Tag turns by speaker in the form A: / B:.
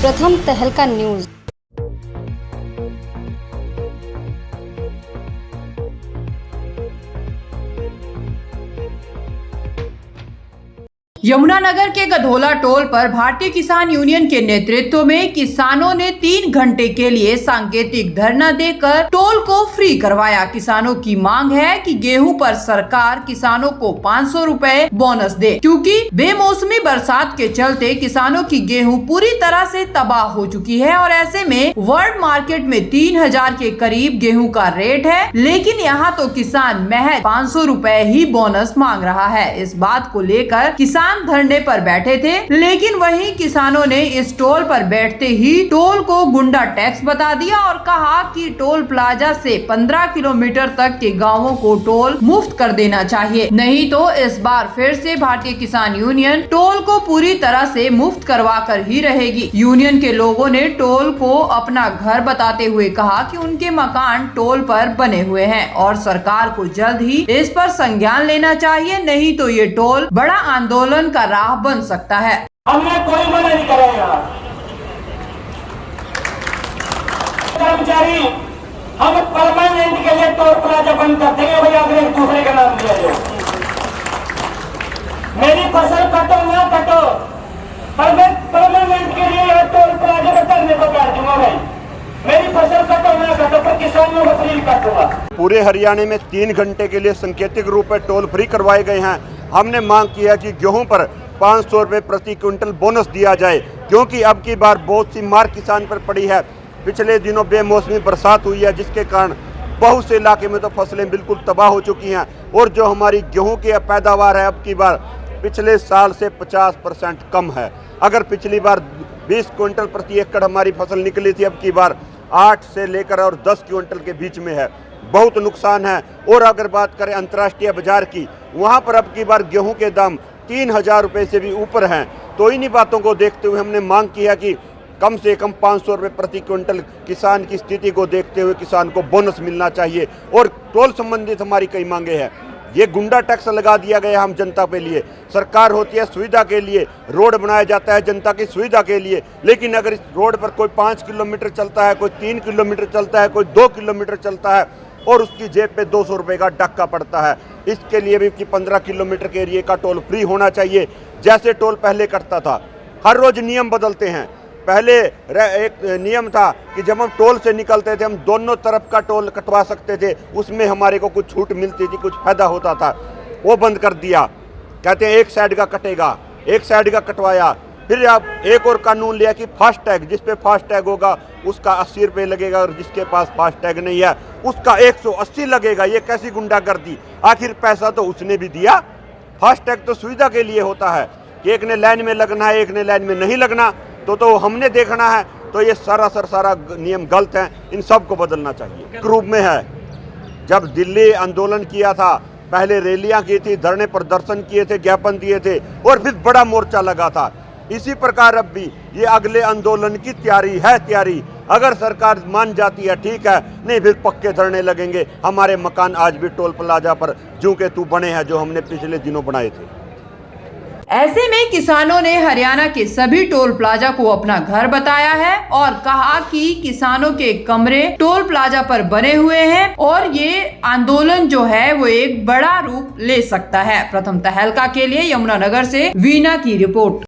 A: प्रथम तहलका न्यूज।
B: यमुनानगर के गधोला टोल पर भारतीय किसान यूनियन के नेतृत्व में किसानों ने 3 घंटे के लिए सांकेतिक धरना देकर टोल को फ्री करवाया। किसानों की मांग है कि गेहूं पर सरकार किसानों को 500 रुपए बोनस दे, क्योंकि बेमौसमी बरसात के चलते किसानों की गेहूं पूरी तरह से तबाह हो चुकी है और ऐसे में वर्ल्ड मार्केट में 3000 के करीब गेहूं का रेट है, लेकिन यहाँ तो किसान महज 500 रुपए ही बोनस मांग रहा है। इस बात को लेकर किसान धरने पर बैठे थे, लेकिन वहीं किसानों ने इस टोल पर बैठते ही टोल को गुंडा टैक्स बता दिया और कहा कि टोल प्लाजा से 15 किलोमीटर तक के गांवों को टोल मुफ्त कर देना चाहिए, नहीं तो इस बार फिर से भारतीय किसान यूनियन टोल को पूरी तरह से मुफ्त करवा कर ही रहेगी। यूनियन के लोगों ने टोल को अपना घर बताते हुए कहा कि उनके मकान टोल पर बने हुए हैं और सरकार को जल्द ही इस पर संज्ञान लेना चाहिए, नहीं तो ये टोल बड़ा आंदोलन का राह बन सकता है।
C: हमने कोई मना नहीं करेगा। कर्मचारी हम परमानेंट के लिए टोल प्लाजा बंद कर देंगे भैया, अगर एक दूसरे का नाम दिया जाए। मेरी फसल कटो ना कटो, पर मैं परमानेंट के लिए टोल प्लाजा का धरने को कर दूंगा भाई। मेरी फसल कटो ना कटो, पर किसानों को फ्री कर दूंगा।
D: पूरे हरियाणा में 3 घंटे के लिए सांकेतिक रूप में टोल फ्री करवाए गए हैं। हमने मांग की है कि गेहूं पर 500 रुपये प्रति क्विंटल बोनस दिया जाए, क्योंकि अब की बार बहुत सी मार किसान पर पड़ी है। पिछले दिनों बेमौसमी बरसात हुई है, जिसके कारण बहुत से इलाके में तो फसलें बिल्कुल तबाह हो चुकी हैं और जो हमारी गेहूं की पैदावार है अब की बार पिछले साल से 50% कम है। अगर पिछली बार 20 क्विंटल प्रति एकड़ हमारी फसल निकली थी, अब की बार 8 से लेकर और 10 क्विंटल के बीच में है। बहुत नुकसान है। और अगर बात करें अंतर्राष्ट्रीय बाजार की, वहां पर अब की बार गेहूं के दाम 3000 रुपये से भी ऊपर हैं। तो इन्हीं बातों को देखते हुए हमने मांग की है कि कम से कम 500 रुपये प्रति क्विंटल किसान की स्थिति को देखते हुए किसान को बोनस मिलना चाहिए। और टोल संबंधित हमारी कई मांगे हैं। ये गुंडा टैक्स लगा दिया गया हम जनता के लिए। सरकार होती है सुविधा के लिए, रोड बनाया जाता है जनता की सुविधा के लिए, लेकिन अगर इस रोड पर कोई 5 किलोमीटर चलता है, कोई 3 किलोमीटर चलता है, कोई 2 किलोमीटर चलता है और उसकी जेब पे 200 रुपये का डक्का पड़ता है, इसके लिए भी कि 15 किलोमीटर के एरिए का टोल फ्री होना चाहिए, जैसे टोल पहले करता था। हर रोज नियम बदलते हैं। पहले एक नियम था कि जब हम टोल से निकलते थे हम दोनों तरफ का टोल कटवा सकते थे, उसमें हमारे को कुछ छूट मिलती थी, कुछ फायदा होता था। वो बंद कर दिया, कहते हैं एक साइड का कटेगा, एक साइड का कटवाया। फिर आप एक और कानून लिया कि फास्ट टैग, जिस पे फास्ट टैग होगा उसका 80 रुपये लगेगा और जिसके पास फास्ट टैग नहीं है उसका 180 लगेगा। ये कैसी गुंडागर्दी? आखिर पैसा तो उसने भी दिया। फास्ट टैग तो सुविधा के लिए होता है कि एक ने लाइन में लगना है, एक ने लाइन में नहीं लगना, तो हमने देखना है। तो ये सारा नियम गलत है, इन सब को बदलना चाहिए। रूप में है, जब दिल्ली आंदोलन किया था, पहले रैलियां की थी, धरने प्रदर्शन किए थे, ज्ञापन दिए थे और फिर बड़ा मोर्चा लगा था। इसी प्रकार अब भी ये अगले आंदोलन की तैयारी। अगर सरकार मान जाती है ठीक है, नहीं फिर पक्के धरने लगेंगे। हमारे मकान आज भी टोल प्लाजा पर जू के तू बने हैं, जो हमने पिछले दिनों बनाए थे।
B: ऐसे में किसानों ने हरियाणा के सभी टोल प्लाजा को अपना घर बताया है और कहा कि किसानों के कमरे टोल प्लाजा पर बने हुए हैं और ये आंदोलन जो है वो एक बड़ा रूप ले सकता है। प्रथम तहलका के लिए यमुनानगर से वीना की रिपोर्ट।